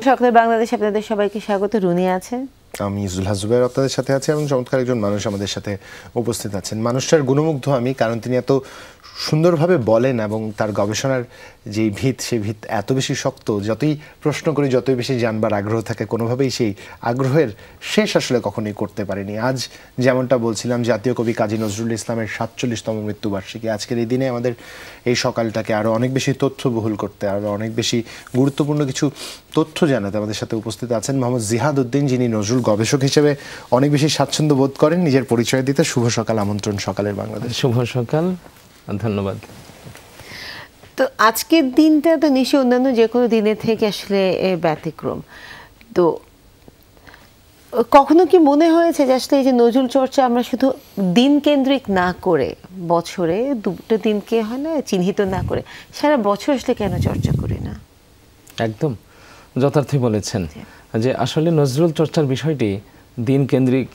সকালের বাংলাদেশ আপনাদের সবাইকে স্বাগত। রুনি আছে, আমি জুলহা জুবাইর আপনাদের সাথে আছি এবং চমৎকার একজন মানুষ আমাদের সাথে উপস্থিত আছেন। মানুষটার গুণমুগ্ধ আমি, কারণ তিনি এত সুন্দরভাবে বলেন এবং তার গবেষণার যেই ভিত, সেই ভিত এত বেশি শক্ত, যতই প্রশ্ন করি যতই বেশি জানবার আগ্রহ থাকে, কোনোভাবেই সেই আগ্রহের শেষ আসলে কখনোই করতে পারিনি। আজ যেমনটা বলছিলাম, জাতীয় কবি কাজী নজরুল ইসলামের ৪৭তম মৃত্যুবার্ষিকী। আজকের এই দিনে আমাদের এই সকালটাকে আরও অনেক বেশি তথ্যবহুল করতে, আরও অনেক বেশি গুরুত্বপূর্ণ কিছু তথ্য জানাতে আমাদের সাথে উপস্থিত আছেন মোহাম্মদ জিহাদ উদ্দিন, যিনি নজরুল গবেষক হিসেবে অনেক বেশি স্বাচ্ছন্দ্য বোধ করেন নিজের পরিচয় দিতে। শুভ সকাল, আমন্ত্রণ সকালের বাংলাদেশ। শুভ সকাল, ধন্যবাদ। তো আজকের দিনটা তো নিশ্চয়ই অন্যান্য যে কোনো দিনের থেকে আসলে ব্যতিক্রম। তো কখনো কি মনে হয়েছে যে আসলে এই যে নজরুল চর্চা আমরা শুধু দিন কেন্দ্রিক না করে, বছরে দুটো দিনকে হয় না চিহ্নিত না করে সারা বছর আসলে কেন চর্চা করি না? একদম যথার্থই বলেছেন যে আসলে নজরুল চর্চার বিষয়টি দিন কেন্দ্রিক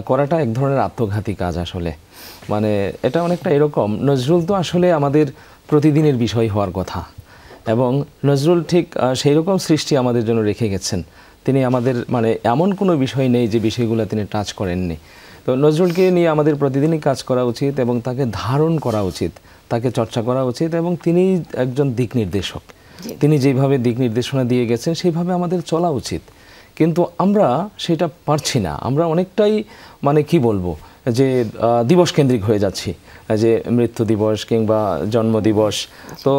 করাটা এক ধরনের আত্মঘাতী কাজ। আসলে মানে এটা অনেকটা এরকম, নজরুল তো আসলে আমাদের প্রতিদিনের বিষয় হওয়ার কথা, এবং নজরুল ঠিক সেই রকম সৃষ্টি আমাদের জন্য রেখে গেছেন। তিনি আমাদের মানে এমন কোনো বিষয় নেই যে বিষয়গুলো তিনি টাচ করেননি। তো নজরুলকে নিয়ে আমাদের প্রতিদিনই কাজ করা উচিত এবং তাকে ধারণ করা উচিত, তাকে চর্চা করা উচিত, এবং তিনি একজন দিক নির্দেশক। তিনি যেভাবে দিক নির্দেশনা দিয়ে গেছেন সেইভাবে আমাদের চলা উচিত, কিন্তু আমরা সেটা পারছি না। আমরা অনেকটাই মানে কি বলবো যে দিবস কেন্দ্রিক হয়ে যাচ্ছি, যে মৃত্যু দিবস কিংবা জন্ম দিবস। তো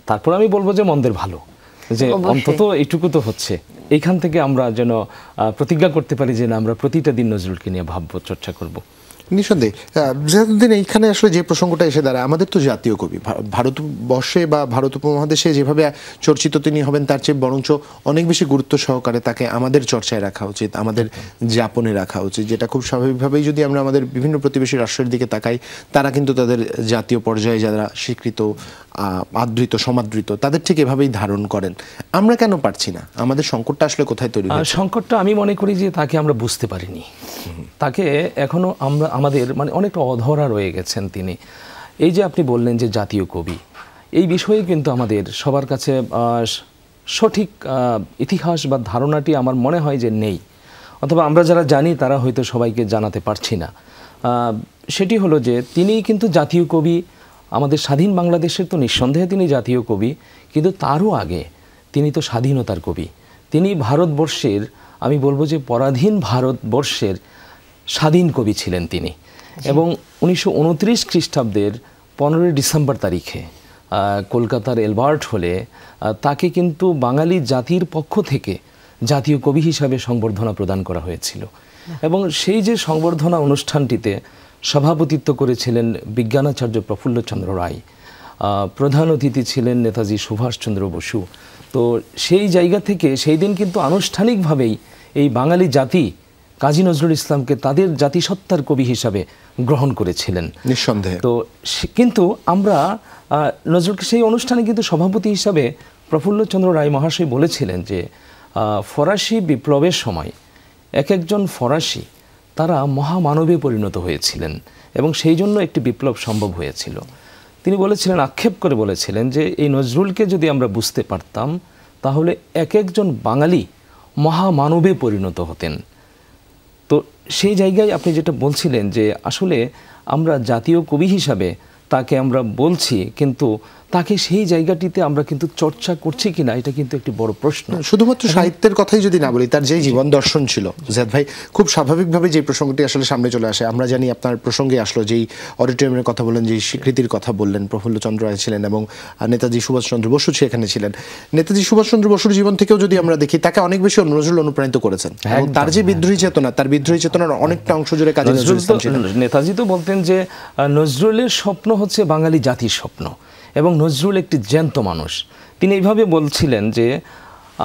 তারপর আমি বলবো যে মন্দের ভালো, যে অন্তত এইটুকু তো হচ্ছে। এইখান থেকে আমরা যেন প্রতিজ্ঞা করতে পারি যে না, আমরা প্রতিটা দিন নজরুলকে নিয়ে ভাববো, চর্চা করব। নিঃসন্দেহে জিহাদুদ্দিন, এইখানে আসলে যে প্রসঙ্গটা এসে দাঁড়ায়, আমাদের তো জাতীয় কবি ভারতবর্ষে বা ভারত উপমহাদেশে যেভাবে চর্চিত তিনি হবেন, তার চেয়ে বরঞ্চ অনেক বেশি গুরুত্ব সহকারে তাকে আমাদের চর্চায় রাখা উচিত, আমাদের যাপনে রাখা উচিত। যেটা খুব স্বাভাবিকভাবেই যদি আমরা আমাদের বিভিন্ন প্রতিবেশী রাষ্ট্রের দিকে তাকাই, তারা কিন্তু তাদের জাতীয় পর্যায়ে যারা স্বীকৃত, আদৃত, সমাদৃত, তাদের ঠিক এভাবেই ধারণ করেন। আমরা কেন পারছি না? আমাদের সংকটটা আসলে কোথায় তৈরি হচ্ছে? সংকটটা আমি মনে করি যে তাকে আমরা বুঝতে পারিনি। তাকে এখনো আমাদের মানে অনেকটা অধরা রয়ে গেছেন তিনি। এই যে আপনি বললেন যে জাতীয় কবি, এই বিষয়ে কিন্তু আমাদের সবার কাছে সঠিক ইতিহাস বা ধারণাটি আমার মনে হয় যে নেই, অথবা আমরা যারা জানি তারা হয়তো সবাইকে জানাতে পারছি না। সেটি হলো যে তিনি কিন্তু জাতীয় কবি, আমাদের স্বাধীন বাংলাদেশের তো নিঃসন্দেহে তিনি জাতীয় কবি, কিন্তু তারও আগে তিনি তো স্বাধীনতার কবি। তিনি ভারতবর্ষের, আমি বলবো যে পরাধীন ভারতবর্ষের স্বাধীন কবি ছিলেন তিনি। এবং 1929 খ্রিস্টাব্দের 15 ডিসেম্বর তারিখে কলকাতার এলবার্ট হলে তাকে কিন্তু বাঙালি জাতির পক্ষ থেকে জাতীয় কবি হিসাবে সংবর্ধনা প্রদান করা হয়েছিল। এবং সেই যে সংবর্ধনা অনুষ্ঠানটিতে সভাপতিত্ব করেছিলেন বিজ্ঞানাচার্য প্রফুল্লচন্দ্র রায়, প্রধান অতিথি ছিলেন নেতাজি সুভাষচন্দ্র বসু। তো সেই জায়গা থেকে সেই দিন কিন্তু আনুষ্ঠানিকভাবেই এই বাঙালি জাতি কাজী নজরুল ইসলামকে তাদের জাতিসত্তার কবি হিসাবে গ্রহণ করেছিলেন নিঃসন্দেহে। তো কিন্তু আমরা নজরুলকে সেই অনুষ্ঠানে কিন্তু সভাপতি হিসাবে প্রফুল্লচন্দ্র রায় মহাশয় বলেছিলেন যে ফরাসি বিপ্লবের সময় এক একজন ফরাসি তারা মহামানবে পরিণত হয়েছিলেন এবং সেই জন্য একটি বিপ্লব সম্ভব হয়েছিল। তিনি বলেছিলেন, আক্ষেপ করে বলেছিলেন যে এই নজরুলকে যদি আমরা বুঝতে পারতাম তাহলে এক একজন বাঙালি মহামানবে পরিণত হতেন। তো সেই জায়গায় আপনি যেটা বলছিলেন যে আসলে আমরা জাতীয় কবি হিসাবে তাকে আমরা বলছি, কিন্তু তাকে সেই জায়গাটিতে আমরা কিন্তু চর্চা করছি কিনা, এটা কিন্তু একটি বড় প্রশ্ন। শুধুমাত্র সাহিত্যের কথাই যদি না বলি, তার যে জীবন দর্শন ছিল জিহাদ ভাই, খুব স্বাভাবিকভাবে যে প্রসঙ্গটি আসলে সামনে চলে আসে। আমরা জানি আপনার প্রসঙ্গে আসলো যেই অডিটোরিয়ামের কথা বললেন, যেই স্বীকৃতির কথা বললেন, প্রফুল্লচন্দ্র রায় ছিলেন এবং নেতাজি সুভাষচন্দ্র বসু সেখানে ছিলেন। নেতাজি সুভাষচন্দ্র বসুর জীবন থেকেও যদি আমরা দেখি, তাকে অনেক বেশি নজরুল অনুপ্রাণিত করেছেন এবং তার যে বিদ্রোহী চেতনা, তার বিদ্রোহী চেতনার অনেকটা অংশ জুড়ে কাজী নজরুল ইসলাম ছিলেন। নেতাজি তো বলতেন যে নজরুলের স্বপ্ন হচ্ছে বাঙালি জাতির স্বপ্ন, এবং নজরুল একটি জ্যান্ত মানুষ। তিনি এইভাবে বলছিলেন যে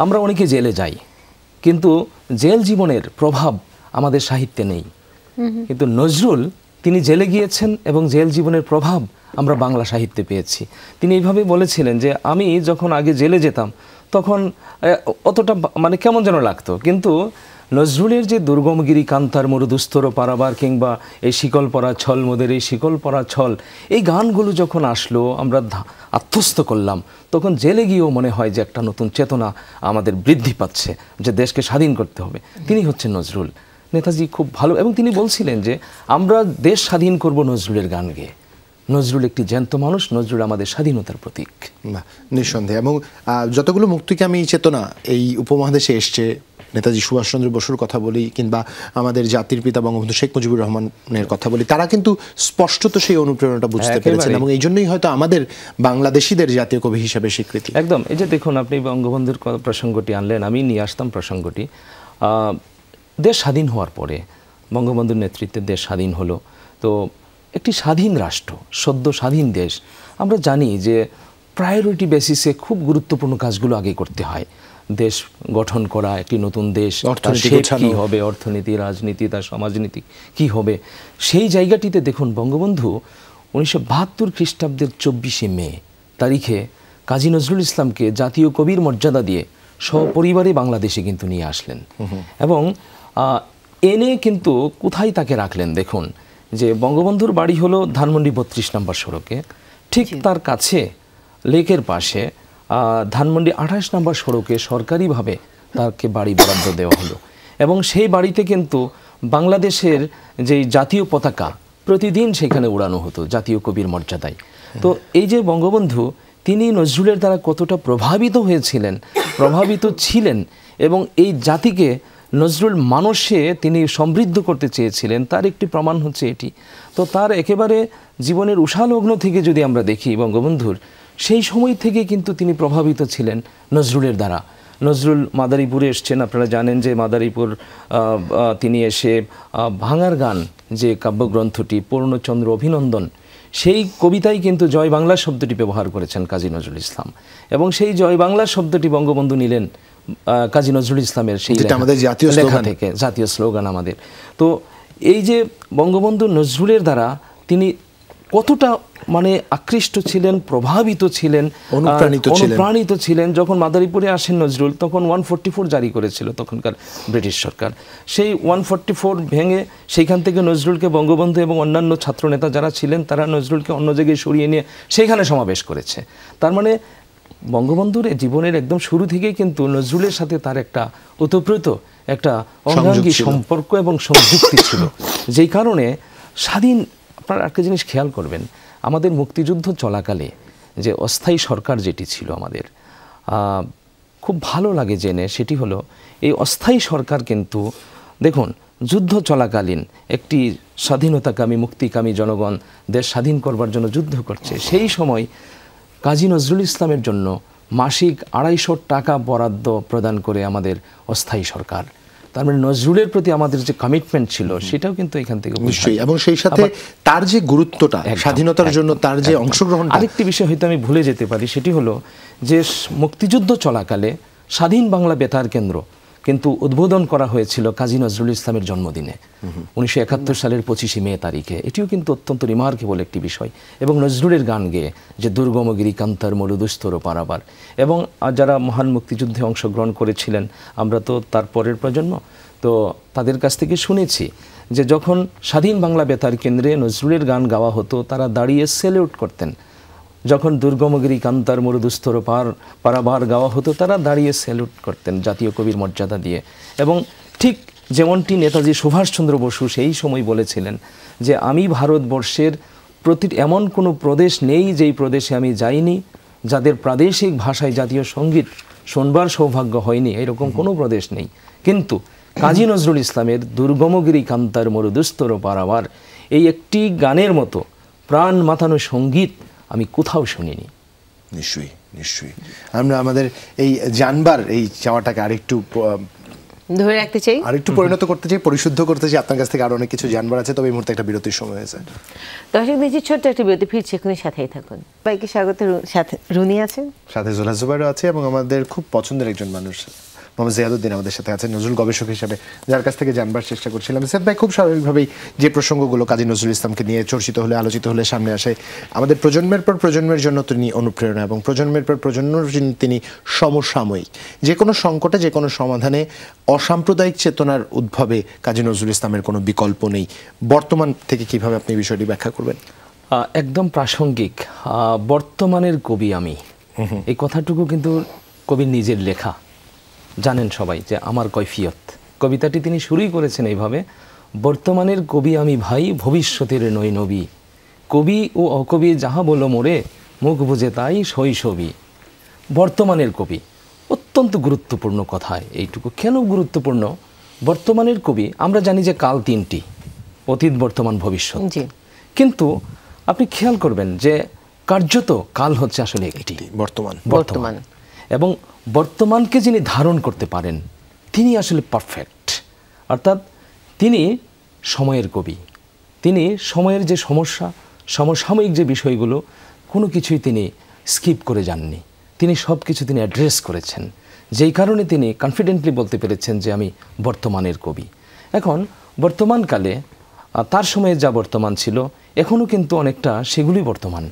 আমরা অনেকে জেলে যাই, কিন্তু জেল জীবনের প্রভাব আমাদের সাহিত্যে নেই, কিন্তু নজরুল তিনি জেলে গিয়েছেন এবং জেল জীবনের প্রভাব আমরা বাংলা সাহিত্যে পেয়েছি। তিনি এইভাবে বলেছিলেন যে আমি যখন আগে জেলে যেতাম তখন অতটা মানে কেমন যেন লাগতো, কিন্তু নজরুলের যে দুর্গমগিরি কান্তার মরুদুস্তর পারাবার কিংবা এই শিকল পরা ছল মোদের এই শিকল পরা ছল, এই গানগুলো যখন আসলো আমরা আত্মস্থ করলাম, তখন জেলে গিয়েও মনে হয় যে একটা নতুন চেতনা আমাদের বৃদ্ধি পাচ্ছে যে দেশকে স্বাধীন করতে হবে। তিনি হচ্ছেন নজরুল। নেতাজি খুব ভালো, এবং তিনি বলছিলেন যে আমরা দেশ স্বাধীন করব নজরুলের গান গেয়ে। নজরুল একটি জ্যান্ত মানুষ, নজরুল আমাদের স্বাধীনতার প্রতীক। নিঃসন্দেহে। এবং যতগুলো মুক্তিকামী চেতনা এই উপমহাদেশে এসছে, নেতাজি সুভাষচন্দ্র বসুর কথা বলি কিংবা আমাদের জাতির পিতা বঙ্গবন্ধু শেখ মুজিবুর রহমানের কথা বলি, তারা কিন্তু স্পষ্টত সেই অনুপ্রেরণাটা বুঝতে পেরেছেন এবং এই জন্যই হয়তো আমাদের বাংলাদেশিদের জাতীয় কবি হিসেবে স্বীকৃতি। একদম। এই যে দেখুন, আপনি বঙ্গবন্ধুর প্রসঙ্গটি আনলেন, আমি নিয়ে আসতাম প্রসঙ্গটি। দেশ স্বাধীন হওয়ার পরে বঙ্গবন্ধুর নেতৃত্বে দেশ স্বাধীন হলো, তো একটি স্বাধীন রাষ্ট্র, সদ্য স্বাধীন দেশ, আমরা জানি যে প্রায়োরিটি বেসিসে খুব গুরুত্বপূর্ণ কাজগুলো আগে করতে হয়। দেশ গঠন করা, একটি নতুন দেশ, কি হবে, অর্থনীতি, রাজনীতি, তার সমাজনীতি কি হবে, সেই জায়গাটিতে দেখুন বঙ্গবন্ধু 1972 খ্রিস্টাব্দের 24শে মে তারিখে কাজী নজরুল ইসলামকে জাতীয় কবির মর্যাদা দিয়ে সপরিবারে বাংলাদেশে কিন্তু নিয়ে আসলেন। এবং এনে কিন্তু কোথায় তাকে রাখলেন দেখুন, যে বঙ্গবন্ধুর বাড়ি হলো ধানমন্ডি 32 নম্বর সড়কে, ঠিক তার কাছে লেকের পাশে ধানমন্ডি 28 নম্বর সড়কে সরকারিভাবে তাকে বাড়ি বরাদ্দ দেওয়া হলো। এবং সেই বাড়িতে কিন্তু বাংলাদেশের যে জাতীয় পতাকা প্রতিদিন সেখানে উড়ানো হতো জাতীয় কবির মর্যাদায়। তো এই যে বঙ্গবন্ধু, তিনি নজরুলের দ্বারা কতটা প্রভাবিত হয়েছিলেন, প্রভাবিত ছিলেন, এবং এই জাতিকে নজরুল মানুষে তিনি সমৃদ্ধ করতে চেয়েছিলেন, তার একটি প্রমাণ হচ্ছে এটি। তো তার একেবারে জীবনের উষালগ্ন থেকে যদি আমরা দেখি বঙ্গবন্ধুর, সেই সময় থেকে কিন্তু তিনি প্রভাবিত ছিলেন নজরুলের দ্বারা। নজরুল মাদারীপুরে এসছেন, আপনারা জানেন যে মাদারীপুর তিনি এসে ভাঙার গান যে কাব্যগ্রন্থটি পূর্ণচন্দ্র অভিনন্দন, সেই কবিতায় কিন্তু জয় বাংলা শব্দটি ব্যবহার করেছেন কাজী নজরুল ইসলাম, এবং সেই জয় বাংলা শব্দটি বঙ্গবন্ধু নিলেন কাজী নজরুল ইসলামের সেই লেখা থেকে, জাতীয় স্লোগান আমাদের। তো এই যে বঙ্গবন্ধু নজরুলের দ্বারা তিনি কতটা মানে আকৃষ্ট ছিলেন, প্রভাবিত ছিলেন, অনুপ্রাণিত ছিলেন। যখন মাদারীপুরে আসেন নজরুল, তখন 144 জারি করেছিল তখনকার ব্রিটিশ সরকার। সেই 144 ভেঙে সেইখান থেকে নজরুলকে বঙ্গবন্ধু এবং অন্যান্য ছাত্রনেতা যারা ছিলেন তারা নজরুলকে অন্য জায়গায় সরিয়ে নিয়ে সেইখানে সমাবেশ করেছে। তার মানে বঙ্গবন্ধুর জীবনের একদম শুরু থেকেই কিন্তু নজরুলের সাথে তার একটা ওতপ্রোত একটা অঙ্গাঙ্গী সম্পর্ক এবং সংযুক্তি ছিল, যেই কারণে স্বাধীন। আপনারা একটা জিনিস খেয়াল করবেন, আমাদের মুক্তিযুদ্ধ চলাকালে যে অস্থায়ী সরকার যেটি ছিল আমাদের, খুব ভালো লাগে জেনে, সেটি হলো এই অস্থায়ী সরকার কিন্তু দেখুন যুদ্ধ চলাকালীন একটি স্বাধীনতাকামী মুক্তিকামী জনগণ দেশ স্বাধীন করবার জন্য যুদ্ধ করছে, সেই সময় কাজী নজরুল ইসলামের জন্য মাসিক 250 টাকা বরাদ্দ প্রদান করে আমাদের অস্থায়ী সরকার। তার মানে নজরুলের প্রতি আমাদের যে কমিটমেন্ট ছিল সেটাও কিন্তু এখান থেকে নিশ্চয়ই, এবং সেই সাথে তার যে গুরুত্বটা স্বাধীনতার জন্য তার যে অংশগ্রহণ। আরেকটি বিষয় হয়তো আমি ভুলে যেতে পারি, সেটি হলো যে মুক্তিযুদ্ধ চলাকালে স্বাধীন বাংলা বেতার কেন্দ্র কিন্তু উদ্বোধন করা হয়েছিল কাজী নজরুল ইসলামের জন্মদিনে 1971 সালের 25শে মে তারিখে। এটিও কিন্তু অত্যন্ত রিমার্কেবল একটি বিষয়। এবং নজরুলের গান গেয়ে যে দুর্গমগিরি কান্তার মরুদুস্তর পারাবার, এবং যারা মহান মুক্তিযুদ্ধে অংশগ্রহণ করেছিলেন, আমরা তো তার পরের প্রজন্ম, তো তাদের কাছ থেকে শুনেছি যে যখন স্বাধীন বাংলা বেতার কেন্দ্রে নজরুলের গান গাওয়া হতো তারা দাঁড়িয়ে সেলিউট করতেন। যখন দুর্গমগিরি কান্তার মরুদুস্তর পারাবার গাওয়া হতো তারা দাঁড়িয়ে স্যালুট করতেন জাতীয় কবির মর্যাদা দিয়ে। এবং ঠিক যেমনটি নেতাজি সুভাষচন্দ্র বসু সেই সময় বলেছিলেন যে আমি ভারতবর্ষের এমন কোনো প্রদেশ নেই যেই প্রদেশে আমি যাইনি, যাদের প্রাদেশিক ভাষায় জাতীয় সঙ্গীত শুনবার সৌভাগ্য হয়নি, এরকম কোনো প্রদেশ নেই। কিন্তু কাজী নজরুল ইসলামের দুর্গমগিরি কান্তার মরুদুস্তর পারাবার এই একটি গানের মতো প্রাণ মাতানো সঙ্গীত আমি কোথাও শুনিনি। নিশ্চয়ই নিশ্চয়ই। আমরা আমাদের এই জানবার এই চাওয়াটাকে আরেকটু ধরে রাখতে চাই, আরেকটু পরিণত করতে চাই, পরিশুদ্ধ করতে চাই। আপনার কাছ থেকে আরো অনেক কিছু জানবার আছে, তবে এই মুহূর্তে একটা বিরতির সময় হয়েছে। দর্শক দেখছি ছোট্ট একটা বিরতি, ফিরছি এখনই সাথেই থাকুন। সবাইকে স্বাগত। সাথে রুনি আছেন, সাথে জোলা জুবাইরও আছে, এবং আমাদের খুব পছন্দের একজন মানুষ মোহাম্মদ জিয়াদউদ্দিন আমাদের সাথে আছেন নজরুল গবেষক হিসেবে, যার কাছ থেকে জানবার চেষ্টা করছিলাম। জিয়াদ ভাই, খুব স্বাভাবিকভাবেই যে প্রসঙ্গগুলো কাজী নজরুল ইসলামকে নিয়ে চর্চিত হলে, আলোচিত হলে সামনে আসে, আমাদের প্রজন্মের পর প্রজন্মের জন্য তিনি অনুপ্রেরণা এবং প্রজন্মের পর প্রজন্মের জন্য তিনি সমসাময়িক। যে কোনো সংকটে, যে কোনো সমাধানে অসাম্প্রদায়িক চেতনার উদ্ভবে কাজী নজরুল ইসলামের কোনো বিকল্প নেই। বর্তমান থেকে কিভাবে আপনি বিষয়টি ব্যাখ্যা করবেন? একদম প্রাসঙ্গিক। বর্তমানের কবি আমি, এই কথাটুকু কিন্তু কবির নিজের লেখা। জানেন সবাই যে আমার কৈফিয়ত, কবিতাটি তিনি শুরুই করেছেন এইভাবে, বর্তমানের কবি আমি ভাই, ভবিষ্যতের নই নবী, কবি ও অকবি যাহা বলো মোরে, মুখ বুঝে তাই শৈশবী। বর্তমানের কবি, অত্যন্ত গুরুত্বপূর্ণ কথা এইটুকু। কেন গুরুত্বপূর্ণ? বর্তমানের কবি, আমরা জানি যে কাল তিনটি, অতীত, বর্তমান, ভবিষ্যৎ। কিন্তু আপনি খেয়াল করবেন যে কার্যত কাল হচ্ছে আসলে একটি, বর্তমান। এবং বর্তমানকে যিনি ধারণ করতে পারেন তিনি আসলে পারফেক্ট। অর্থাৎ তিনি সময়ের কবি। তিনি সময়ের যে সমস্যা, সমসাময়িক যে বিষয়গুলো, কোনো কিছুই তিনি স্কিপ করে যাননি। তিনি সব কিছু তিনি অ্যাড্রেস করেছেন, যেই কারণে তিনি কনফিডেন্টলি বলতে পেরেছেন যে আমি বর্তমানের কবি। এখন বর্তমানকালে তার সময়ে যা বর্তমান ছিল, এখনও কিন্তু অনেকটা সেগুলি বর্তমান।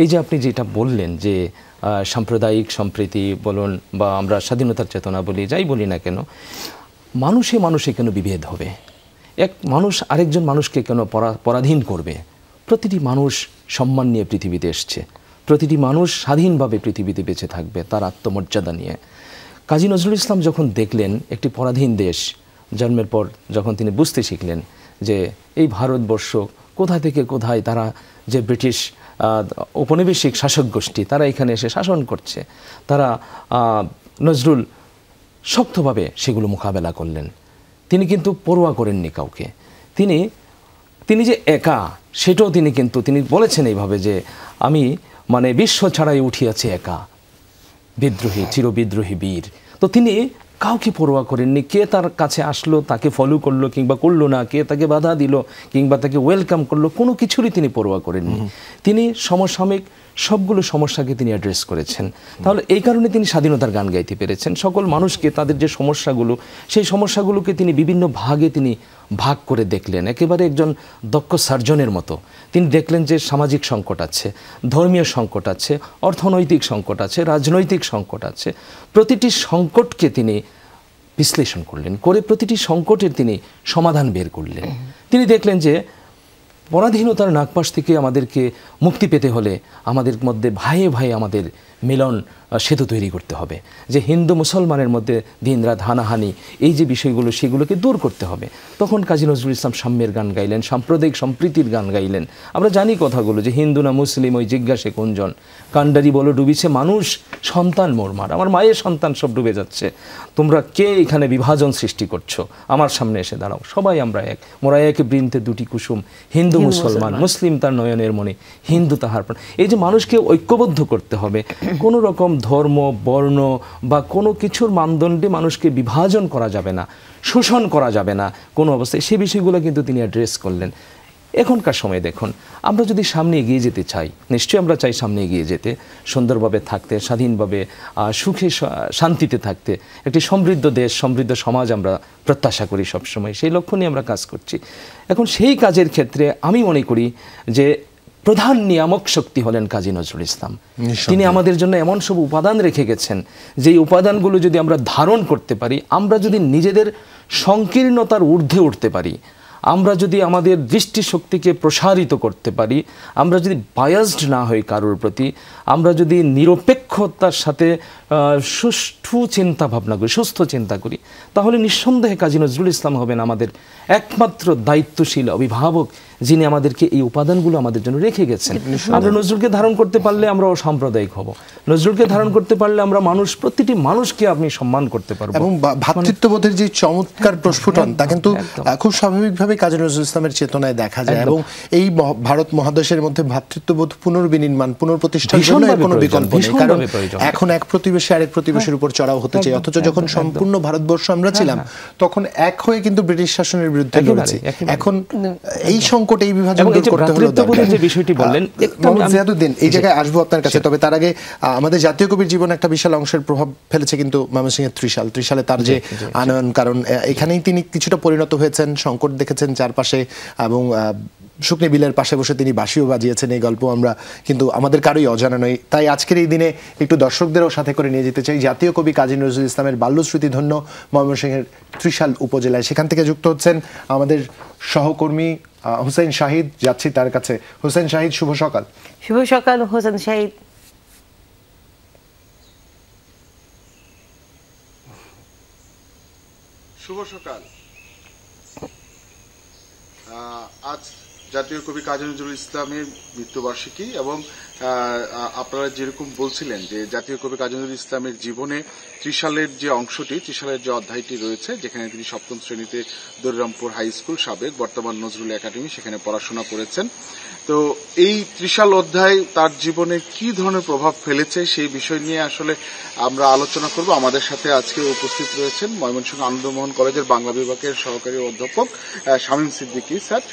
এই যে আপনি যেটা বললেন যে সাম্প্রদায়িক সম্প্রীতি বলুন বা আমরা স্বাধীনতার চেতনা বলি, যাই বলি না কেন, মানুষে মানুষে কেন বিভেদ হবে? এক মানুষ আরেকজন মানুষকে কেন পরাধীন করবে? প্রতিটি মানুষ সম্মান নিয়ে পৃথিবীতে এসছে, প্রতিটি মানুষ স্বাধীনভাবে পৃথিবীতে বেঁচে থাকবে তার আত্মমর্যাদা নিয়ে। কাজী নজরুল ইসলাম যখন দেখলেন একটি পরাধীন দেশ, জন্মের পর যখন তিনি বুঝতে শিখলেন যে এই ভারতবর্ষ কোথা থেকে কোথায় তারা, যে ব্রিটিশ ঔপনিবেশিক শাসক গোষ্ঠী, তারা এখানে এসে শাসন করছে, তারা নজরুল শক্তভাবে সেগুলো মোকাবেলা করলেন। তিনি কিন্তু পরোয়া করেননি কাউকে। তিনি যে একা, সেটাও তিনি বলেছেন এইভাবে যে আমি বিশ্ব ছাড়াই উঠিয়াছি একা, বিদ্রোহী, চিরবিদ্রোহী বীর। তো তিনি কাউকে পরোয়া করেননি। কে তার কাছে আসলো, তাকে ফলো করলো কিংবা করলো না, কে তাকে বাধা দিল কিংবা তাকে ওয়েলকাম করলো, কোনো কিছুরই তিনি পরোয়া করেননি। তিনি সমসাময়িক সবগুলো সমস্যাকে তিনি অ্যাড্রেস করেছেন। তাহলে এই কারণে তিনি স্বাধীনতার গান গাইতে পেরেছেন। সকল মানুষকে তাদের যে সমস্যাগুলো, সেই সমস্যাগুলোকে তিনি বিভিন্ন ভাগে তিনি ভাগ করে দেখলেন, একেবারে একজন দক্ষ সার্জনের মতো। তিনি দেখলেন যে সামাজিক সংকট আছে, ধর্মীয় সংকট আছে, অর্থনৈতিক সংকট আছে, রাজনৈতিক সংকট আছে। প্রতিটি সংকটকে তিনি বিশ্লেষণ করলেন, করে প্রতিটি সংকটের তিনি সমাধান বের করলেন। তিনি দেখলেন যে পরাধীনতার নাগপাশ থেকে আমাদেরকে মুক্তি পেতে হলে আমাদের মধ্যে ভাইয়ে ভাইয়ে আমাদের মিলন সেতু তৈরি করতে হবে। যে হিন্দু মুসলমানের মধ্যে দিনরাত হানাহানি, এই যে বিষয়গুলো, সেগুলোকে দূর করতে হবে। তখন কাজী নজরুল ইসলাম সাম্যের গান গাইলেন, সাম্প্রদায়িক সম্প্রীতির গান গাইলেন। আমরা জানি কথাগুলো যে হিন্দু না মুসলিম ওই জিজ্ঞাসে কোনজন, কান্ডারি বলো ডুবিছে মানুষ, সন্তান মোর মার, আমার মায়ের সন্তান সব ডুবে যাচ্ছে, তোমরা কে এখানে বিভাজন সৃষ্টি করছো, আমার সামনে এসে দাঁড়াও, সবাই আমরা এক, মোরা এক বৃন্তে দুটি কুসুম, হিন্দু মুসলমান, মুসলিম তার নয়নের মনে, হিন্দু তাহার প্রাণ। এই যে মানুষকে ঐক্যবদ্ধ করতে হবে, কোনো রকম ধর্ম, বর্ণ বা কোনো কিছুর মানদণ্ডে মানুষকে বিভাজন করা যাবে না, শোষণ করা যাবে না কোনো অবস্থায়। সেই বিষয়গুলো কিন্তু তিনি অ্যাড্রেস করলেন। এখনকার সময়ে দেখুন, আমরা যদি সামনে এগিয়ে যেতে চাই, নিশ্চয়ই আমরা চাই সামনে এগিয়ে যেতে, সুন্দরভাবে থাকতে, স্বাধীনভাবে সুখে শান্তিতে থাকতে, একটি সমৃদ্ধ দেশ, সমৃদ্ধ সমাজ আমরা প্রত্যাশা করি সবসময়। সেই লক্ষ্য নিয়ে আমরা কাজ করছি। এখন সেই কাজের ক্ষেত্রে আমি মনে করি যে প্রধান নিয়ামক শক্তি হলেন কাজী নজরুল ইসলাম। তিনি আমাদের জন্য এমন সব উপাদান রেখে গেছেন, যে উপাদানগুলো যদি আমরা ধারণ করতে পারি, আমরা যদি নিজেদের সংকীর্ণতার ঊর্ধ্বে উঠতে পারি, আমরা যদি আমাদের দৃষ্টিশক্তিকে প্রসারিত করতে পারি, আমরা যদি বায়াসড না হই কারোর প্রতি, আমরা যদি নিরপেক্ষতার সাথে সুষ্ঠু চিন্তা ভাবনা করি, সুস্থ চিন্তা করি, তাহলে নিঃসন্দেহে কাজী নজরুল ইসলাম হবেন আমাদের একমাত্র দায়িত্বশীল অভিভাবক, যিনি আমাদেরকে এই উপাদানগুলো আমাদের জন্য রেখে গেছেন। আমরা নজরুলকে ধারণ করতে পারলে আমরা অসাম্প্রদায়িক হব। নজরুলকে ধারণ করতে পারলে আমরা প্রতিটি মানুষকে আপনি সম্মান করতে পারবো। এবং ভ্রাতৃত্ববোধের যে চমৎকার প্রস্ফুটন, তা কিন্তু খুব স্বাভাবিকভাবে কাজী নজরুল ইসলামের চেতনায় দেখা যায়। এবং এই ভারত মহাদেশের মধ্যে ভ্রাতৃত্ববোধ পুনর্বিনির্মাণ, পুনঃপ্রতিষ্ঠার জন্য কোনো বিকল্প নেই। কারণ সময় প্রয়োজন। এখন এক প্রতিবেশী আরেক প্রতিবেশীর উপর চড়াও হতে চাই, অথচ যখন সম্পূর্ণ ভারতবর্ষ আমরা ছিলাম তখন এক হয়ে কিন্তু ব্রিটিশ শাসনের বিরুদ্ধে লড়েছি। এখন এই সংকট, এই বিভাজন দূর করতে হলো। যে বিষয়টি বললেন মোহাম্মদ জিয়াদউদ্দিন, এই জায়গায় আসবো আপনার কাছে, তবে তার আগে আমাদের জাতীয় কবির জীবন একটা বিশাল অংশের প্রভাব ফেলেছে কিন্তু ময়মনসিংহের ত্রিশালে তার যে আনয়ন, কারণ এখানেই তিনি কিছুটা পরিণত হয়েছেন, সংকট দেখেছেন চারপাশে, এবং শুকনি বিলের পাশে বসে তিনি বাঁশিও বাজিয়েছেন। এই গল্প আমরা কিন্তু আমাদের কারোই অজানা নয়। তাই আজকের এই দিনে একটু দর্শকদেরও সাথে করে নিয়ে যেতে চাই জাতীয় কবি কাজী নজরুল ইসলামের বাল্যস্মৃতি ধন্য ময়মনসিংহের ত্রিশাল উপজেলায়। সেখান থেকে যুক্ত হচ্ছেন আমাদের সহকর্মী হুসেইন শাহিদ, যাচ্ছি তার কাছে। হুসেইন শাহিদ, শুভ সকাল। শুভ সকাল হোসেন শাহিদ। শুভ সকাল। আজ জাতীয় কবি কাজী নজরুল ইসলামের মৃত্যুবার্ষিকী, এবং আপনারা যেরকম বলছিলেন যে জাতীয় কবি কাজী নজরুল ইসলামের জীবনে ত্রিশালের যে অংশটি, ত্রিশালের যে অধ্যায়টি রয়েছে, যেখানে তিনি সপ্তম শ্রেণীতে দরিরামপুর হাই স্কুল, সাবেক বর্তমান নজরুল একাডেমি, সেখানে পড়াশোনা করেছেন। তো এই ত্রিশাল অধ্যায় তার জীবনে কি ধরনের প্রভাব ফেলেছে সেই বিষয় নিয়ে আসলে আমরা আলোচনা করব। আমাদের সাথে আজকে উপস্থিত রয়েছেন ময়মনসিংহ আনন্দমোহন কলেজের বাংলা বিভাগের সহকারী অধ্যাপক শামীম সিদ্দিকী স্যার।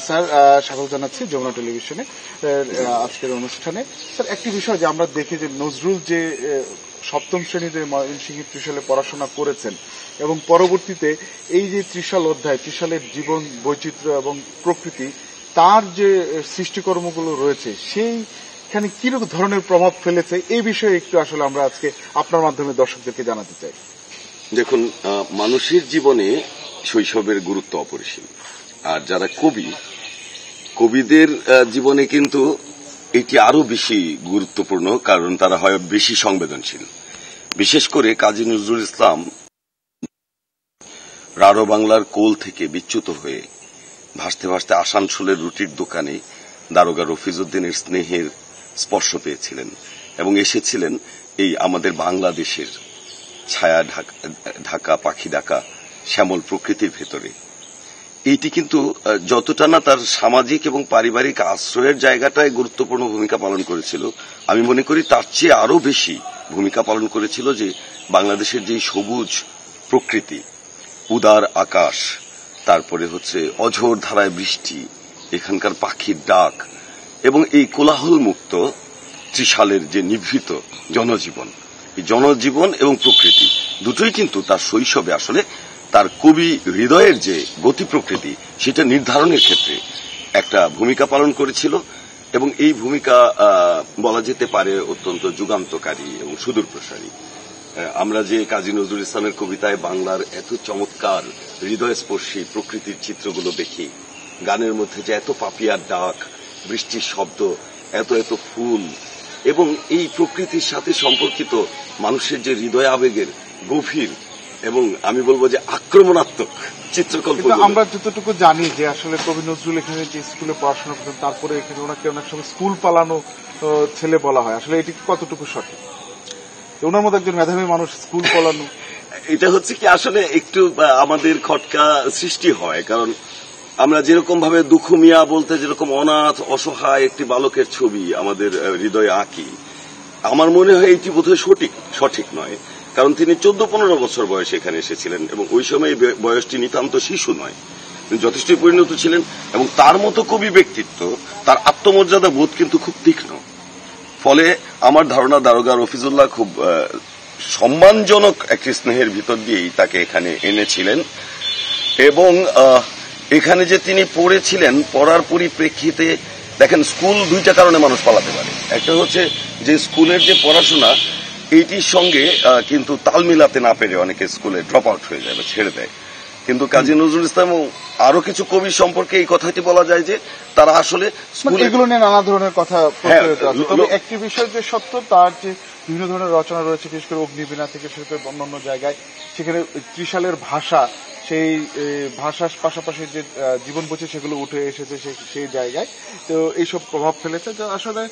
স্যার, স্বাগত জানাচ্ছি যমুনা টেলিভিশনে আজকের অনুষ্ঠানে। স্যার, একটি বিষয় যে আমরা দেখি যে নজরুল যে সপ্তম শ্রেণীতে ময়মনসিংহের ত্রিশালে পড়াশোনা করেছেন, এবং পরবর্তীতে এই যে ত্রিশাল অধ্যায়, ত্রিশালের জীবন বৈচিত্র্য এবং প্রকৃতি, তার যে সৃষ্টিকর্মগুলো রয়েছে সেইখানে কিরকম ধরনের প্রভাব ফেলেছে, এই বিষয়ে একটু আসলে আমরা আজকে আপনার মাধ্যমে দর্শকদেরকে জানাতে চাই। দেখুন, মানুষের জীবনে শৈশবের গুরুত্ব অপরিসীম। আর যারা কবিদের জীবনে কিন্তু এটি আরো বেশি গুরুত্বপূর্ণ, কারণ তারা হয় বেশি সংবেদনশীল। বিশেষ করে কাজী নজরুল ইসলাম রাঢ় বাংলার কোল থেকে বিচ্যুত হয়ে ভাসতে ভাসতে আসানসোলের রুটির দোকানে দারোগা রফিজউদ্দিনের স্নেহের স্পর্শ পেয়েছিলেন, এবং এসেছিলেন এই আমাদের বাংলাদেশের ছায়া ঢাকা পাখি ডাকা শ্যামল প্রকৃতির ভেতরে। এইটি কিন্তু যতটা না তার সামাজিক এবং পারিবারিক আশ্রয়ের জায়গাটায় গুরুত্বপূর্ণ ভূমিকা পালন করেছিল, আমি মনে করি তার চেয়ে আরো বেশি ভূমিকা পালন করেছিল যে বাংলাদেশের যে সবুজ প্রকৃতি, উদার আকাশ, তারপরে হচ্ছে অঝোর ধারায় বৃষ্টি, এখানকার পাখির ডাক, এবং এই কোলাহল মুক্ত ত্রিশালের যে নিভৃত জনজীবন, এই জনজীবন এবং প্রকৃতি দুটোই কিন্তু তার শৈশবে আসলে তার কবি হৃদয়ের যে গতি প্রকৃতি সেটা নির্ধারণের ক্ষেত্রে একটা ভূমিকা পালন করেছিল, এবং এই ভূমিকা বলা যেতে পারে অত্যন্ত যুগান্তকারী এবং সুদূরপ্রসারী। আমরা যে কাজী নজরুল ইসলামের কবিতায় বাংলার এত চমৎকার হৃদয়স্পর্শী প্রকৃতির চিত্রগুলো দেখি, গানের মধ্যে যে এত পাপিয়ার ডাক, বৃষ্টির শব্দ, এত এত ফুল, এবং এই প্রকৃতির সাথে সম্পর্কিত মানুষের যে হৃদয় আবেগের গভীর এবং আমি বলবো যে আক্রমণাত্মক চিত্রকল্প। আমরা যতটুকু জানি যে আসলে কবি নজরুল এখানে যে স্কুলে পড়াশোনা করতেন, তারপরে এখানে ওনাকে অনেক সময় স্কুল পালানো ছেলে বলা হয়, আসলে এটি কতটুকু সঠিক? ওনার মধ্যে একজন মেধাবী মানুষ স্কুল পালানো, এটা হচ্ছে কি আসলে একটু আমাদের খটকা সৃষ্টি হয়, কারণ আমরা যেরকম ভাবে দুঃখ মিয়া বলতে যেরকম অনাথ অসহায় একটি বালকের ছবি আমাদের হৃদয়ে আঁকি, আমার মনে হয় এটি বোধহয় সঠিক নয়, কারণ তিনি 14-15 বছর বয়সে এখানে এসেছিলেন, এবং ওই সময় বয়সটি নিতান্ত শিশু নয়, তিনি যথেষ্টই পরিণত ছিলেন, এবং তার মতো কবি ব্যক্তিত্ব, তার আত্মমর্যাদা বোধ কিন্তু খুব তীক্ষ্ণ। ফলে আমার ধারণা দারোগা রফিজুল্লাহ খুব সম্মানজনক একটি স্নেহের ভিতর দিয়েই তাকে এখানে এনেছিলেন, এবং এখানে যে তিনি পড়েছিলেন, পড়ার পরিপ্রেক্ষিতে দেখেন স্কুল দুইটা কারণে মানুষ পালাতে পারে। একটা হচ্ছে যে স্কুলের যে পড়াশোনা এইটির সঙ্গে কিন্তু তাল মিলাতে না পেরে অনেকে স্কুলে ড্রপ আউট হয়ে যায় বা ছেড়ে দেয়, কিন্তু কাজী নজরুল ইসলাম আরো কিছু কবি সম্পর্কে এই কথাটি বলা যায় যে তারা আসলে এগুলো নিয়ে নানা ধরনের কথা প্রচলিত আছে। তবে একটি বিষয় যে সত্য, তার যে বিভিন্ন ধরনের রচনা রয়েছে, বিশেষ করে অগ্নিবীণা থেকে শুরু করে অন্যান্য জায়গায়, সেখানে ত্রিশালের ভাষা, সেই ভাষার পাশাপাশি যে জীবন বৈচিত্র্য সেগুলো উঠে এসেছে সেই জায়গায়, তো এইসব প্রভাব ফেলেছে। আসলে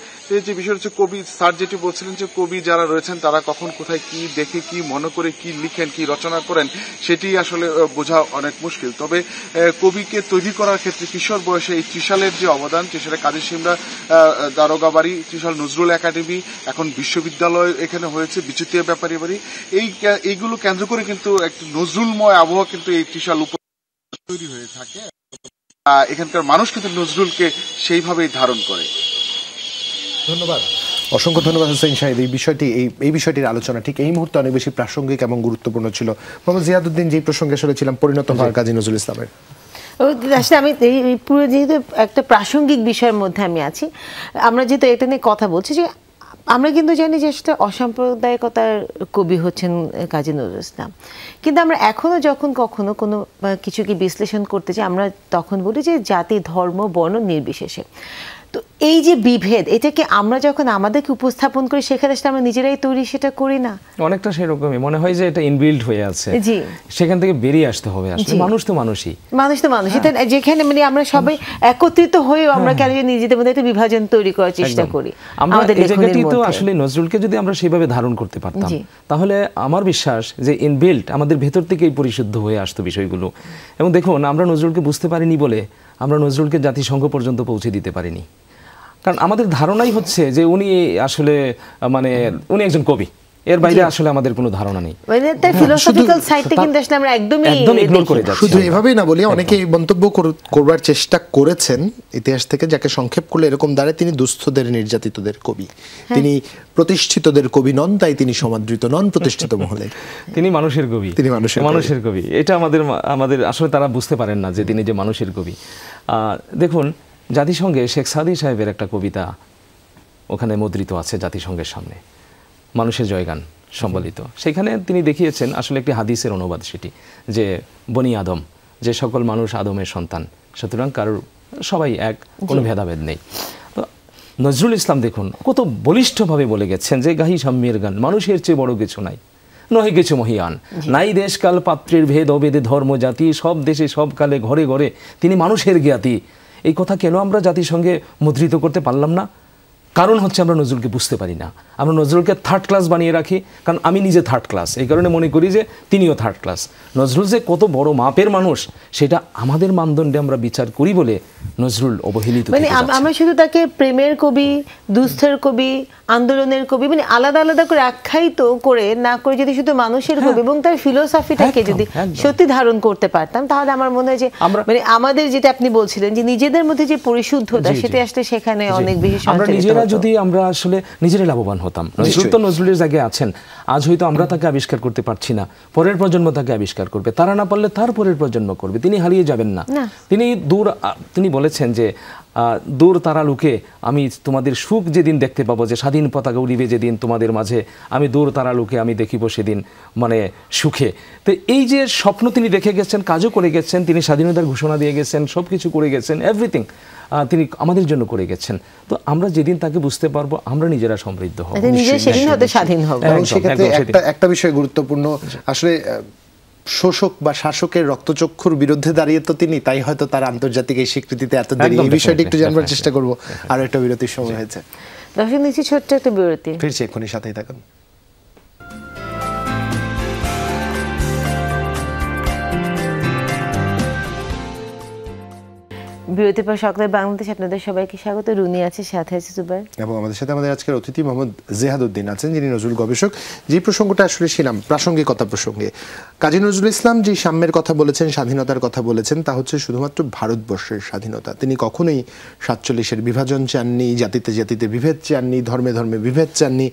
যে বিষয় হচ্ছে কবি স্যার যেটি বলছিলেন যে কবি যারা রয়েছেন তারা কখন কোথায় কি দেখে, কি মনে করে, কি লিখেন, কি রচনা করেন, সেটি আসলে বোঝা অনেক মুশকিল। তবে কবিকে তৈরি করার ক্ষেত্রে কিশোর বয়সে এই ত্রিশালের যে অবদান, ত্রিশালে কাজী সিমরা দারোগা বাড়ি, ত্রিশাল নজরুল একাডেমি, এখন বিশ্ববিদ্যালয় এখানে হয়েছে, বিচিত্রিয়া ব্যাপারী বাড়ি, এইগুলো কেন্দ্র করে কিন্তু একটি নজরুলময় আবহাওয়া কিন্তু এই ত্রিশাল তৈরি হয়ে থাকে। এখানকার মানুষ কিন্তু নজরুলকে সেইভাবেই ধারণ করে। ধন্যবাদ, অসংখ্য ধন্যবাদ হোসেন শাহিদ। এই বিষয়টির আলোচনা ঠিক এই মুহূর্তে অনেক বেশি প্রাসঙ্গিক এবং গুরুত্বপূর্ণ ছিল। মোহাম্মদ জিয়াদউদ্দিন, যে প্রসঙ্গে আসলে ছিলাম পরিণত হওয়ার কাজী নজরুল ইসলামের, আসলে আমি পুরো যেহেতু একটা প্রাসঙ্গিক বিষয়ের মধ্যে আমি আছি, আমরা যেহেতু এটা নিয়ে কথা বলছি, যে আমরা কিন্তু জানি যে সেটা অসাম্প্রদায়িকতার কবি হচ্ছেন কাজী নজরুল ইসলাম, কিন্তু আমরা এখনো যখন কখনো কোনো কিছুকে বিশ্লেষণ করতে চাই, আমরা তখন বলি যে জাতি, ধর্ম, বর্ণ নির্বিশেষে। তো এই যে বিভেদ, এটাকে আমরা যখন আমাদেরকে উপস্থাপন করি, সেখানে আমরা নিজেরাই তৈরি সেটা করি না? অনেকটা সেরকমই মনে হয় যে এটা ইনবিল্ড হয়ে আছে, জি, সেখান থেকে বেরিয়ে আসতে হবে। আসলে মানুষ তো মানুষই, যেখানে মানে আমরা সবাই একত্রিত হয়েও আমরা কেন নিজেদের মধ্যে একটা বিভাজন তৈরি করার চেষ্টা করি। আমাদের এই জায়গাটি তো আসলে নজরুলকে যদি আমরা সেভাবে ধারণ করতে পারতাম, তাহলে আমার বিশ্বাস যে ইনবিল্ড আমাদের ভেতর থেকেই পরিশুদ্ধ হয়ে আসতো বিষয়গুলো। এবং দেখুন, আমরা নজরুলকে বুঝতে পারিনি বলে আমরা নজরুলকে জাতিসংঘ পর্যন্ত পৌঁছে দিতে পারিনি। কারণ আমাদের ধারণাই হচ্ছে যে উনি আসলে মানে উনি একজন কবি, এর বাইরে আসলে আমাদের কোনো ধারণা নেই। শুধু এভাবেই না বলি, অনেকে মন্তব্য করবার চেষ্টা করেছেন ইতিহাস থেকে, যাকে সংক্ষেপ করলে এরকম দাঁড়ায়, তিনি দুস্থদের, নির্যাতিতদের কবি, তিনি প্রতিষ্ঠিতদের কবি নন, তাই তিনি সমাদৃত নন প্রতিষ্ঠিত মহলে। তিনি মানুষের কবি, তিনি মানুষের কবি। এটা আমাদের আসলে তারা বুঝতে পারেন না যে তিনি যে মানুষের কবি। দেখুন, জাতিসংঘে শেখ সাদি সাহেবের একটা কবিতা ওখানে মুদ্রিত আছে জাতিসংঘের সামনে, মানুষের জয়গান সম্বলিত। সেখানে তিনি দেখিয়েছেন আসলে একটি হাদিসের অনুবাদ, সেটি যে বনি আদম, যে সকল মানুষ আদমের সন্তান, সুতরাং কারোর সবাই এক, কোনো ভেদাভেদ নেই। তো নজরুল ইসলাম দেখুন কত বলিষ্ঠভাবে বলে গেছেন যে গাহি সাম্যের গান, মানুষের চেয়ে বড় কিছু নাই, নহে কিছু মহিয়ান, নাই দেশকাল পাত্রের ভেদ অভেদে ধর্ম জাতি, সব দেশে সব কালে ঘরে ঘরে তিনি মানুষের জ্ঞাতি। এই কথা কেন আমরা জাতিসংঘে মুদ্রিত করতে পারলাম না? কারণ হচ্ছে আমরা নজরুলকে বুঝতে পারি না। আমরা নজরুলকে থার্ড ক্লাস বানিয়ে রাখি, কারণ আমি নিজে থার্ড ক্লাস, এই কারণে মনে করি যে তিনিও থার্ড ক্লাস। নজরুল যে কত বড় মাপের মানুষ, সেটা আমাদের মানদণ্ডে আমরা বিচার করি বলে নজরুল অবহেলিত। মানে আমরা শুধু তাকে প্রেমের কবি, দুস্থের কবি, আন্দোলনের কবি, মানে আলাদা আলাদা করে আখ্যায়িত করে না করে যদি শুধু মানুষের কবি এবং তার ফিলোসফিটাকে যদি সত্যি ধারণ করতে পারতাম, তাহলে আমার মনে হয় যে মানে আমাদের যেটা আপনি বলছিলেন যে নিজেদের মধ্যে যে পরিশুদ্ধতা, সেটা আসলে সেখানে অনেক বেশি নিজেরা যদি আমরা আসলে নিজেরাই লাভবান হতাম। নজরুল তো নজরুলের জায়গায় আছেন, আজ হয়তো আমরা তাকে আবিষ্কার করতে পারছি না, পরের প্রজন্ম তাকে আবিষ্কার করবে, তারা না পারলে তার পরের প্রজন্ম করবে, তিনি হারিয়ে যাবেন না। তিনি বলেছেন যে দূর তারালুকে আমি তোমাদের সুখ যেদিন দেখতে পাবো, যে স্বাধীন পতাকা উড়িবে যেদিন তোমাদের মাঝে, আমি দূর তারালুকে আমি দেখিব সেদিন মানে সুখে। তো এই যে স্বপ্ন তিনি দেখে গেছেন, কাজও করে গেছেন, তিনি স্বাধীনতার ঘোষণা দিয়ে গেছেন, সব কিছু করে গেছেন, এভরিথিং তিনি আমাদের জন্য করে গেছেন। তো আমরা যেদিন তাকে বুঝতে পারবো, আমরা নিজেরা সমৃদ্ধ হব, স্বাধীন হব। সেক্ষেত্রে একটা বিষয় গুরুত্বপূর্ণ, আসলে শোষক বা শাসকের রক্তচক্ষুর বিরুদ্ধে দাঁড়িয়ে তো তিনি, তাই হয়তো তার আন্তর্জাতিক এই স্বীকৃতিতে এত দেরি। এই বিষয়টি একটু জানবার চেষ্টা করবো। আরো একটা বিরতির সময় হয়েছে, দর্শক নিচ্ছি ছোট্ট একটা বিরতি, ফিরছি এক্ষুনি, সাথেই থাকুন। বিরতির পর সকালের বাংলাদেশ, আপনাদের সবাইকে স্বাগত। রুনি আছে, সাথে আছে জুবাইর, এবং আমাদের সাথে আমাদের আজকের অতিথি মোহাম্মদ জিয়াদউদ্দিন আছেন, যিনি নজরুল গবেষক। যে প্রসঙ্গটা আসলে ছিলাম প্রাসঙ্গিকতা প্রসঙ্গে, কাজী নজরুল ইসলাম যে সাম্যের কথা বলেছেন, স্বাধীনতার কথা বলেছেন, তা হচ্ছে শুধুমাত্র ভারতবর্ষের স্বাধীনতা। তিনি কখনোই 47-এর বিভাজন চাননি, জাতিতে জাতিতে বিভেদ চাননি, ধর্মে ধর্মে বিভেদ চাননি।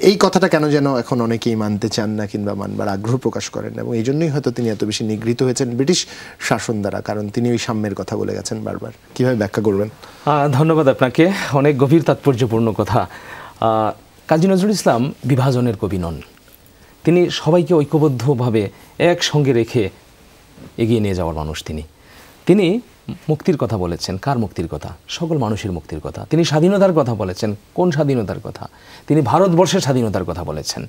এই কথাটা কেন যেন এখন অনেকেই মানতে চান না কিংবা মানবার আগ্রহ প্রকাশ করেন না, এবং এই জন্যই হয়তো তিনি এত বেশি নিগৃহীত হয়েছেন ব্রিটিশ শাসন দ্বারা, কারণ তিনি ওই সাম্যের কথা বলে গেছেন বারবার। কিভাবে ব্যাখ্যা করবেন? ধন্যবাদ আপনাকে, অনেক গভীর তাৎপর্যপূর্ণ কথা। কাজী নজরুল ইসলাম বিভাজনের কবি নন, তিনি সবাইকে ঐক্যবদ্ধভাবে একসঙ্গে রেখে এগিয়ে নিয়ে যাওয়ার মানুষ। তিনি মুক্তির কথা বলেছেন। কার মুক্তির কথা? সকল মানুষের মুক্তির কথা। তিনি স্বাধীনতার কথা বলেছেন। কোন স্বাধীনতার কথা? তিনি ভারতবর্ষের স্বাধীনতার কথা বলেছেন।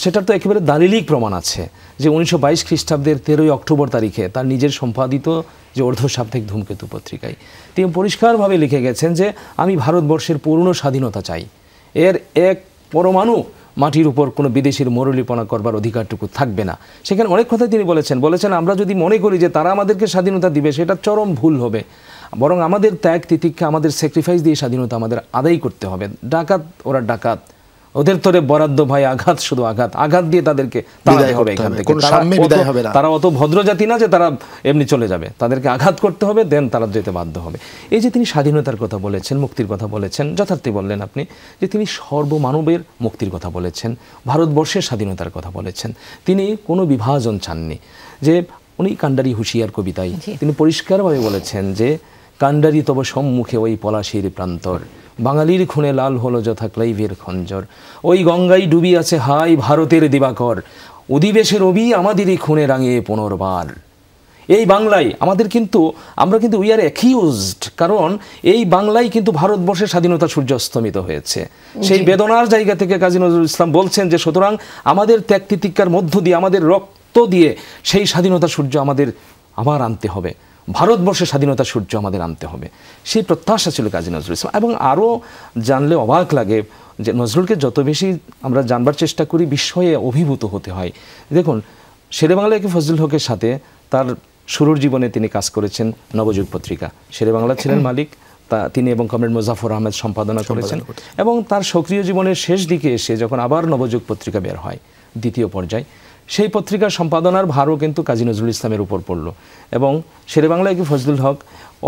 সেটার তো একেবারে দালিলিক প্রমাণ আছে যে 1922 খ্রিস্টাব্দের 13 অক্টোবর তারিখে তার নিজের সম্পাদিত যে অর্ধসাপ্তাহিক ধূমকেতু পত্রিকায় তিনি পরিষ্কারভাবে লিখে গেছেন যে আমি ভারতবর্ষের পূর্ণ স্বাধীনতা চাই, এর এক পরমাণু মাটির উপর কোনো বিদেশির মরুলিপনা করবার অধিকারটুকু থাকবে না। সেখানে অনেক কথা তিনি বলেছেন আমরা যদি মনে করি যে তারা আমাদেরকে স্বাধীনতা দিবে, সেটা চরম ভুল হবে। বরং আমাদের ত্যাগ তিতিক্ষা, আমাদের স্যাক্রিফাইস দিয়ে স্বাধীনতা আমাদের আদায় করতে হবে। ডাকাত ওরা ডাকাত, ওদের তোরে বরাদ্দ ভাই, আঘাত শুধু আঘাত দিয়ে তাদেরকে তাড়াতে হবে এখান থেকে। তারা অত ভদ্র জাতি না যে তারা এমনি চলে যাবে, তাদেরকে আঘাত করতে হবে, দেন তারা যেতে বাধ্য হবে। এই যে তিনি স্বাধীনতার কথা বলেছেন, মুক্তির কথা বলেছেন, যথার্থই বললেন আপনি যে তিনি সর্বমানবের মুক্তির কথা বলেছেন, ভারতবর্ষের স্বাধীনতার কথা বলেছেন। তিনি কোনো বিভাজন চাননি। যে উনি কান্ডারি হুঁশিয়ার কবিতায় তিনি পরিষ্কারভাবে বলেছেন যে কান্ডারি তব সম্মুখে ওই পলাশির প্রান্তর, বাঙালির খুনে লাল হলো যথা ক্লাইভের খঞ্জর, ওই গঙ্গায় ডুবি আছে হাই ভারতের দিবাকর, অধিবেশের রবি আমাদেরই খুনে রাঙিয়ে পুনর্বার। এই বাংলায় আমরা কিন্তু উই আর অ্যাকিউজড, কারণ এই বাংলায় কিন্তু ভারতবর্ষের স্বাধীনতা সূর্য অস্তমিত হয়েছে। সেই বেদনার জায়গা থেকে কাজী নজরুল ইসলাম বলছেন যে সুতরাং আমাদের ত্যাগ তিতিক্ষার মধ্য দিয়ে, আমাদের রক্ত দিয়ে সেই স্বাধীনতা সূর্য আমাদের আবার আনতে হবে, ভারতবর্ষের স্বাধীনতা সূর্য আমাদের আনতে হবে। সেই প্রত্যাশা ছিল কাজী নজরুল ইসলাম। এবং আরও জানলে অবাক লাগে যে নজরুলকে যত বেশি আমরা জানবার চেষ্টা করি, বিস্ময়ে অভিভূত হতে হয়। দেখুন, শেরেবাংলা একে ফজলুল হকের সাথে তার শুরুর জীবনে তিনি কাজ করেছেন নবযুগ পত্রিকা, শেরেবাংলা ছিলেন মালিক, তিনি এবং কমরেড মুজাফর আহমেদ সম্পাদনা করেছেন। এবং তার সক্রিয় জীবনের শেষ দিকে এসে যখন আবার নবযুগ পত্রিকা বের হয় দ্বিতীয় পর্যায়ে, সেই পত্রিকার সম্পাদনার ভারও কিন্তু কাজী নজরুল ইসলামের উপর পড়ল। এবং শেরেবাংলায় কি ফজলুল হক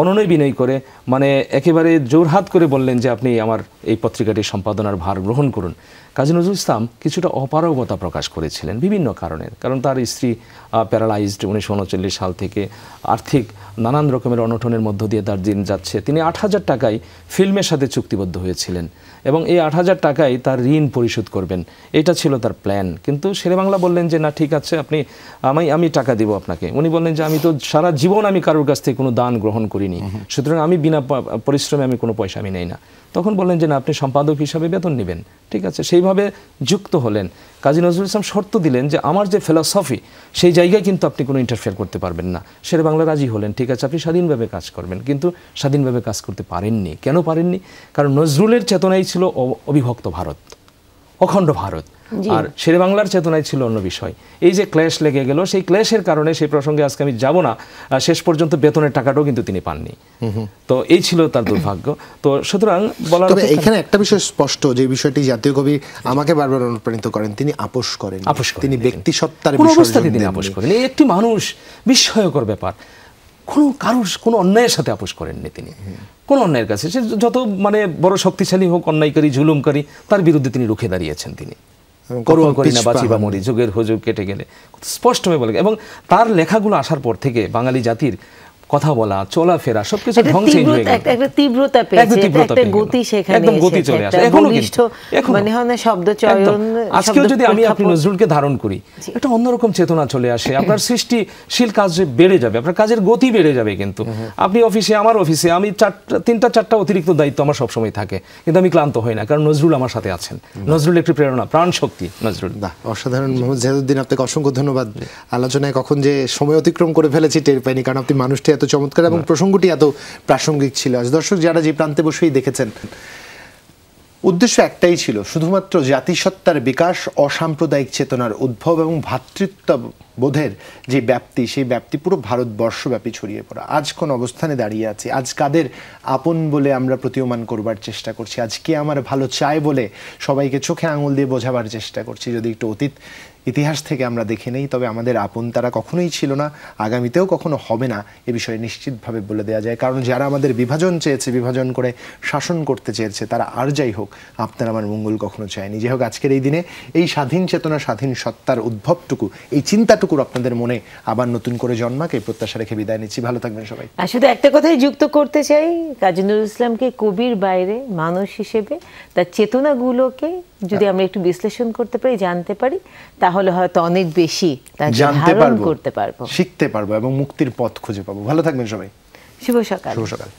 অননয় বিনয় করে, মানে একেবারে জোরহাত করে বললেন যে আপনি আমার এই পত্রিকাটির সম্পাদনার ভার গ্রহণ করুন। কাজী নজরুল ইসলাম কিছুটা অপারগতা প্রকাশ করেছিলেন বিভিন্ন কারণের, কারণ তার স্ত্রী প্যারালাইজড 1939 সাল থেকে, আর্থিক নানান রকমের অনটনের মধ্য দিয়ে তার দিন যাচ্ছে। তিনি 8,000 টাকায় ফিল্মের সাথে চুক্তিবদ্ধ হয়েছিলেন এবং এই 8,000 টাকায় তার ঋণ পরিশোধ করবেন, এটা ছিল তার প্ল্যান। কিন্তু শেরেবাংলা বললেন যে না, ঠিক আছে, আপনি আমি টাকা দিব আপনাকে। উনি বললেন যে আমি তো সারা জীবন আমি কারোর কাছ থেকে কোনো দান গ্রহণ করিনি, সুতরাং আমি বিনা পরিশ্রমে আমি কোনো পয়সা আমি নেই না। তখন বললেন যে না, আপনি সম্পাদক হিসাবে বেতন নেবেন, ঠিক আছে। সেইভাবে যুক্ত হলেন। কাজী নজরুল ইসলাম শর্ত দিলেন যে আমার যে ফিলসফি, সেই জায়গায় কিন্তু আপনি কোনো ইন্টারফেয়ার করতে পারবেন না। শেরেবাংলা রাজি হলেন, ঠিক আছে, আপনি স্বাধীনভাবে কাজ করবেন। কিন্তু স্বাধীনভাবে কাজ করতে পারেননি। কেন পারেননি? কারণ নজরুলের চেতনাই ছিল অবিভক্ত ভারত, অখণ্ড ভারত, আর শেরেবাংলার চেতনায় ছিল অন্য বিষয়। এই যে ক্লেশ লেগে গেল, সেই ক্লেশের কারণে, সেই প্রসঙ্গে আজকে আমি যাব না, শেষ পর্যন্ত বেতনের টাকাটাও কিন্তু তিনি পাননি। তো এই ছিল তার দুর্ভাগ্য। তো সুতরাং বলার, তবে এখানে একটা বিষয় স্পষ্ট, যে বিষয়টি জাতীয় কবি আমাকে বারবার অনুপ্রাণিত করেন, তিনি আপোষ করেন, তিনি ব্যক্তিসত্তার কোনো অবস্থাতেই তিনি আপোষ করেন। এই একটি মানুষ, বিস্ময়কর ব্যাপার, কোনো অন্যায়ের সাথে আপোষ করেননি তিনি, কোনো অন্যায়ের কাছে। সে যত বড় শক্তিশালী হোক, অন্যায়কারী জুলুমকারী, তার বিরুদ্ধে তিনি রুখে দাঁড়িয়েছেন। তিনি করুয়া করি না বাঁচি বা মরি, যুগের হুজুগ কেটে গেলে, স্পষ্টভাবে বলে। এবং তার লেখাগুলো আসার পর থেকে বাঙালি জাতির কথা বলা, চলাফেরা সবকিছু ধ্বংসই হয়ে গেল। একটা তীব্রতা পেয়েছে, একটা গতি সেখানে, একদম গতি চলে আসে। এখনো কিন্তু শব্দ চয়ন, আজকেও যদি আপনি নজরুলকে ধারণ করি, একটা অন্যরকম চেতনা চলে আসে। আপনার সৃষ্টিশীল কাজ বেড়ে যাবে, আপনার কাজের গতি বেড়ে যাবে। কিন্তু আপনি অফিসে, আমার অফিসে আমি 3-4টা অতিরিক্ত দায়িত্ব আমার সবসময় থাকে, কিন্তু আমি ক্লান্ত হই না, কারণ নজরুল আমার সাথে আছেন। নজরুল একটি প্রেরণা, প্রাণ শক্তি নজরুল। অসাধারণ। মোহাম্মদ জিয়াদউদ্দিন, আপনাকে অসংখ্য ধন্যবাদ। আলোচনায় কখন যে সময় অতিক্রম করে ফেলেছি টের পাইনি, কারণ আপনি মানুষটি এত চমৎকার এবং প্রসঙ্গটি এত প্রাসঙ্গিক ছিল। আজ দর্শক যারা যে প্রান্তে বসেই দেখেছেন, উদ্দেশ্য একটাই ছিল, শুধুমাত্র জাতিসত্তার বিকাশ, অসাম্প্রদায়িক চেতনার উদ্ভব এবং ভ্রাতৃত্ববোধের যে ব্যাপ্তি, সেই ব্যাপ্তি পুরো ভারতবর্ষব্যাপী ছড়িয়ে পড়া। আজ কোন অবস্থানে দাঁড়িয়ে আছি, আজ কাদের আপন বলে আমরা প্রতীয়মান করবার চেষ্টা করছি, আজ কে আমার ভালো চায় বলে সবাইকে চোখে আঙুল দিয়ে বোঝাবার চেষ্টা করছি। যদি একটু অতীত ইতিহাস থেকে আমরা দেখে নেই, তবে আমাদের আপন তারা কখনোই ছিল না, আগামীতেও কখনো হবে না, এ বিষয়ে নিশ্চিতভাবে বলে দেওয়া যায়। কারণ যারা আমাদের বিভাজন চেয়েছে, বিভাজন করে শাসন করতে চেয়েছে, তারা আর যাই হোক আপনার আমার মঙ্গল কখনো চায়নি। যাই হোক, আজকের এই দিনে এই স্বাধীন চেতনা, স্বাধীন সত্তার উদ্ভবটুকু, এই চিন্তাটুকুর আপনাদের মনে আবার নতুন করে জন্মাক, এই প্রত্যাশা রেখে বিদায় নিচ্ছি। ভালো থাকবেন সবাই। শুধু একটা কথাই যুক্ত করতে চাই, কাজী নজরুল ইসলামকে কবির বাইরে মানুষ হিসেবে তার চেতনাগুলোকে যদি আমরা একটু বিশ্লেষণ করতে পারি, জানতে পারি, তাহলে হয়তো অনেক বেশি জানতে পারবো, করতে পারবো, শিখতে পারবো এবং মুক্তির পথ খুঁজে পাবো। ভালো থাকবেন সবাই। শুভ সকাল। শুভ সকাল।